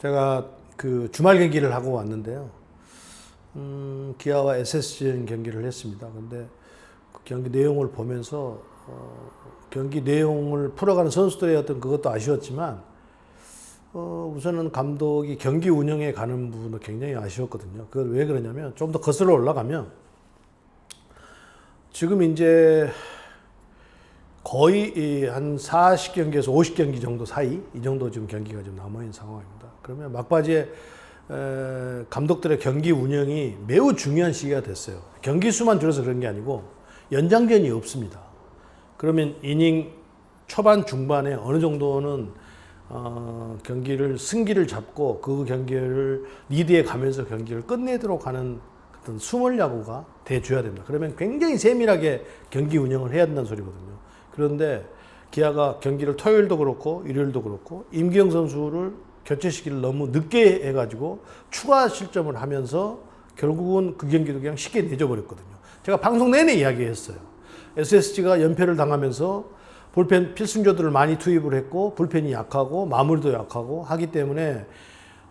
제가 그 주말 경기를 하고 왔는데요. 기아와 SSG는 경기를 했습니다. 근데 그 경기 내용을 보면서 경기 내용을 풀어가는 선수들의 어떤 그것도 아쉬웠지만 우선은 감독이 경기 운영에 가는 부분도 굉장히 아쉬웠거든요. 그걸 왜 그러냐면 좀 더 거슬러 올라가면 지금 이제 거의 한 40경기에서 50경기 정도 사이 이 정도 지금 경기가 좀 남아있는 상황입니다. 그러면 막바지에 감독들의 경기 운영이 매우 중요한 시기가 됐어요. 경기 수만 줄여서 그런 게 아니고 연장전이 없습니다. 그러면 이닝 초반 중반에 어느 정도는 경기를 승기를 잡고 그 경기를 리드에 가면서 경기를 끝내도록 하는 어떤 숨을 야구가 돼줘야 됩니다. 그러면 굉장히 세밀하게 경기 운영을 해야 된다는 소리거든요. 그런데 기아가 경기를 토요일도 그렇고 일요일도 그렇고 임기영 선수를 교체 시기를 너무 늦게 해가지고 추가 실점을 하면서 결국은 그 경기도 그냥 쉽게 내줘버렸거든요. 제가 방송 내내 이야기했어요. SSG가 연패를 당하면서 불펜 필승조들을 많이 투입을 했고 불펜이 약하고 마무리도 약하고 하기 때문에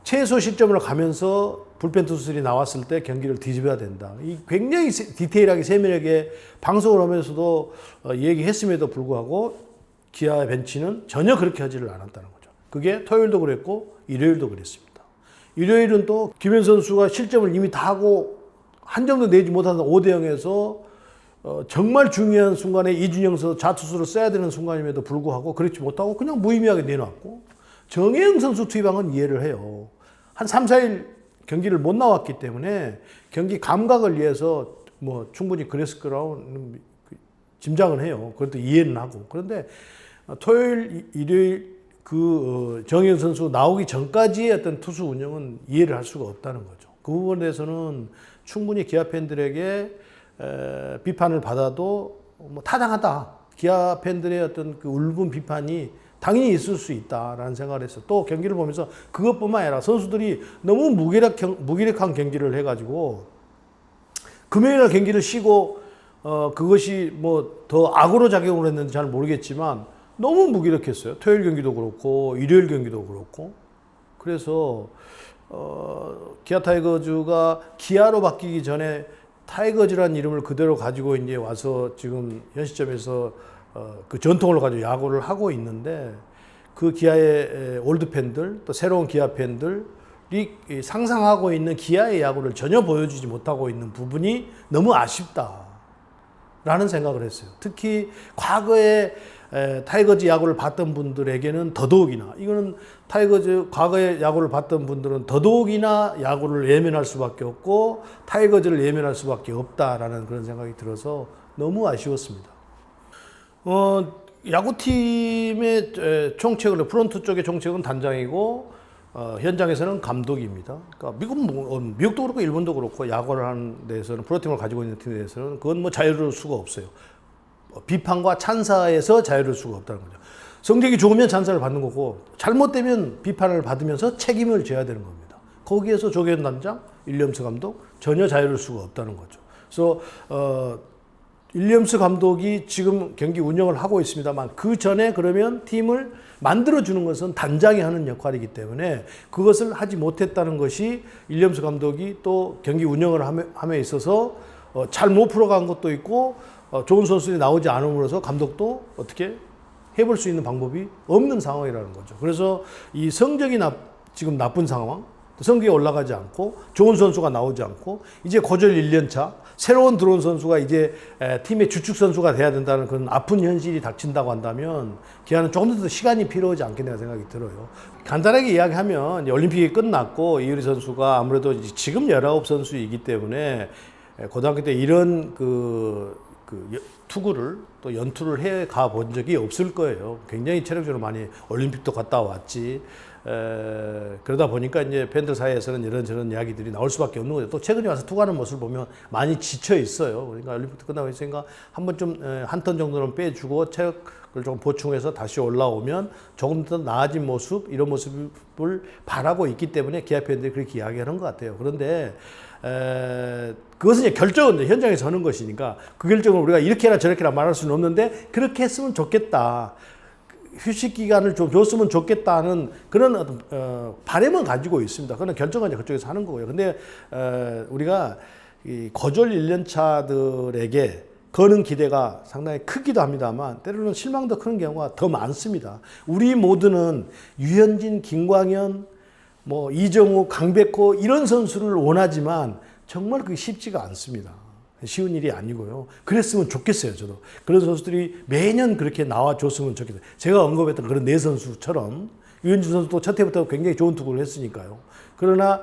최소 실점을 가면서 불펜 투수들이 나왔을 때 경기를 뒤집어야 된다. 이 굉장히 디테일하게 세밀하게 방송을 하면서도 얘기했음에도 불구하고 기아의 벤치는 전혀 그렇게 하지를 않았다는 거죠. 그게 토요일도 그랬고 일요일도 그랬습니다. 일요일은 또 김현 선수가 실점을 이미 다 하고 한 점도 내지 못하는 5대 0에서 정말 중요한 순간에 이준영 선수 자투수를 써야 되는 순간임에도 불구하고 그렇지 못하고 그냥 무의미하게 내놨고 정혜영 선수 투입한 건 이해를 해요. 한 3, 4일 경기를 못 나왔기 때문에 경기 감각을 위해서 뭐 충분히 그랬을 거라고 짐작은 해요. 그것도 이해는 하고. 그런데 토요일, 일요일 정혜영 선수 나오기 전까지의 어떤 투수 운영은 이해를 할 수가 없다는 거죠. 그 부분에 대해서는 충분히 기아 팬들에게 비판을 받아도 뭐 타당하다. 기아 팬들의 어떤 그 울분 비판이 당연히 있을 수 있다라는 생각을 했어요. 또 경기를 보면서 그것뿐만 아니라 선수들이 너무 무기력한 경기를 해가지고 금요일날 경기를 쉬고 그것이 뭐 더 악으로 작용을 했는지 잘 모르겠지만 너무 무기력했어요. 토요일 경기도 그렇고 일요일 경기도 그렇고. 그래서 기아 타이거즈가 기아로 바뀌기 전에 타이거즈라는 이름을 그대로 가지고 이제 와서 지금 현 시점에서 그 전통을 가지고 야구를 하고 있는데 그 기아의 올드 팬들 또 새로운 기아 팬들이 상상하고 있는 기아의 야구를 전혀 보여주지 못하고 있는 부분이 너무 아쉽다라는 생각을 했어요. 특히 과거에 타이거즈 야구를 봤던 분들에게는 더더욱이나 이거는 타이거즈 과거에 야구를 봤던 분들은 더더욱이나 야구를 예면할 수밖에 없고 타이거즈를 예면할 수밖에 없다라는 그런 생각이 들어서 너무 아쉬웠습니다. 야구팀의 총책을 프론트 쪽의 총책은 단장이고 현장에서는 감독입니다. 그러니까 미국도 그렇고 일본도 그렇고 야구를 하는 데서는 프로팀을 가지고 있는 팀에 대해서는 그건 뭐 자유로울 수가 없어요. 비판과 찬사에서 자유로울 수가 없다는 거죠. 성적이 좋으면 찬사를 받는 거고 잘못되면 비판을 받으면서 책임을 져야 되는 겁니다. 거기에서 조계현 단장, 윌리엄스 감독 전혀 자유로울 수가 없다는 거죠. 그래서 윌리엄스 감독이 지금 경기 운영을 하고 있습니다만 그 전에 그러면 팀을 만들어주는 것은 단장이 하는 역할이기 때문에 그것을 하지 못했다는 것이 윌리엄스 감독이 또 경기 운영을 함에 있어서 잘 못 풀어간 것도 있고 좋은 선수들이 나오지 않음으로써 감독도 어떻게 해볼 수 있는 방법이 없는 상황이라는 거죠. 그래서 이 성적이 지금 나쁜 상황, 성적이 올라가지 않고 좋은 선수가 나오지 않고 이제 고졸 1년차 새로운 들어온 선수가 이제 팀의 주축 선수가 돼야 된다는 그런 아픈 현실이 닥친다고 한다면 기아는 조금 더 시간이 필요하지 않겠나 생각이 들어요. 간단하게 이야기하면 올림픽이 끝났고 이유리 선수가 아무래도 지금 19선수이기 때문에 고등학교 때 이런 투구를 또 연투를 해 가 본 적이 없을 거예요. 굉장히 체력적으로 많이 올림픽도 갔다 왔지. 그러다 보니까 이제 팬들 사이에서는 이런저런 이야기들이 나올 수밖에 없는 거죠. 또 최근에 와서 투구하는 모습을 보면 많이 지쳐 있어요. 그러니까 올림픽도 끝나고 있으니까 한번 좀 한 턴 정도는 빼주고 체력을 좀 보충해서 다시 올라오면 조금 더 나아진 모습, 이런 모습을 바라고 있기 때문에 기아 팬들이 그렇게 이야기하는 것 같아요. 그런데 그것은 이제 결정은 이제 현장에서 하는 것이니까 그 결정을 우리가 이렇게나 저렇게나 말할 수는 없는데 그렇게 했으면 좋겠다. 휴식 기간을 좀 줬으면 좋겠다는 그런 어떤 바람은 가지고 있습니다. 그런 결정은 이제 그쪽에서 하는 거고요. 근데 우리가 이 고졸 1년차들에게 거는 기대가 상당히 크기도 합니다만 때로는 실망도 크는 경우가 더 많습니다. 우리 모두는 유현진, 김광현, 뭐 이정우, 강백호 이런 선수를 원하지만 정말 그게 쉽지가 않습니다. 쉬운 일이 아니고요. 그랬으면 좋겠어요, 저도. 그런 선수들이 매년 그렇게 나와줬으면 좋겠어요. 제가 언급했던 그런 네 선수처럼 유현진 선수도 첫 해부터 굉장히 좋은 투구를 했으니까요. 그러나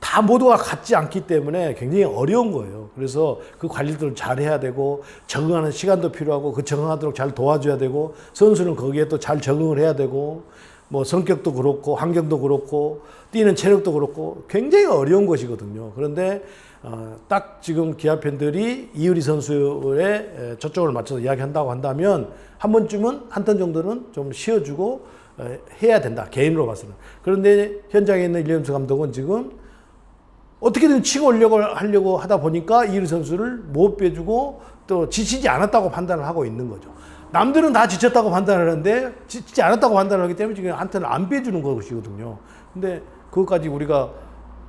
다 모두가 같지 않기 때문에 굉장히 어려운 거예요. 그래서 그 관리들을 잘 해야 되고 적응하는 시간도 필요하고 그 적응하도록 잘 도와줘야 되고 선수는 거기에 또 잘 적응을 해야 되고 뭐 성격도 그렇고 환경도 그렇고 뛰는 체력도 그렇고 굉장히 어려운 것이거든요. 그런데 딱 지금 기아 팬들이 이의리 선수의 저쪽을 맞춰서 이야기한다고 한다면 한 번쯤은 한 턴 정도는 좀 쉬어주고 해야 된다. 개인으로 봐서는. 그런데 현장에 있는 일리엄스 감독은 지금 어떻게든 치고 하려고 하다 보니까 이의리 선수를 못 빼주고 또 지치지 않았다고 판단을 하고 있는 거죠. 남들은 다 지쳤다고 판단을 하는데 지치지 않았다고 판단을 하기 때문에 지금 한 턴을 안 빼주는 것이거든요. 근데 그것까지 우리가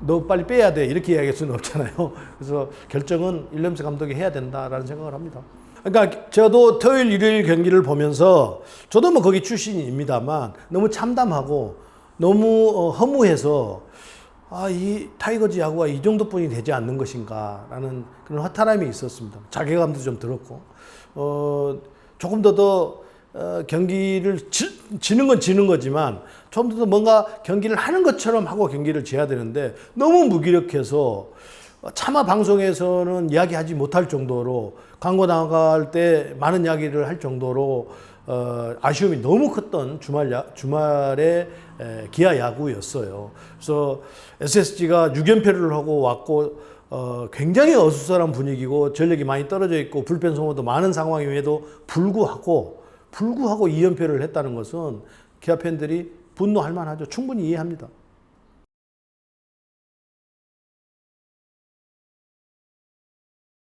너 빨리 빼야 돼 이렇게 이야기할 수는 없잖아요. 그래서 결정은 일렘스 감독이 해야 된다라는 생각을 합니다. 그러니까 저도 토요일 일요일 경기를 보면서 저도 뭐 거기 출신입니다만 너무 참담하고 너무 허무해서 이 타이거즈 야구가 이 정도뿐이 되지 않는 것인가라는 그런 허탈함이 있었습니다. 자괴감도 좀 들었고 조금 더 경기를 지는 건 지는 거지만 좀 더 뭔가 경기를 하는 것처럼 하고 경기를 져야 되는데 너무 무기력해서 차마 방송에서는 이야기하지 못할 정도로 광고 나갈 때 많은 이야기를 할 정도로 아쉬움이 너무 컸던 주말에 기아 야구였어요. 그래서 SSG가 6연패를 하고 왔고 굉장히 어수선한 분위기고 전력이 많이 떨어져 있고 불펜 소모도 많은 상황임에도 불구하고 2연패를 했다는 것은 기아 팬들이 분노할 만하죠. 충분히 이해합니다.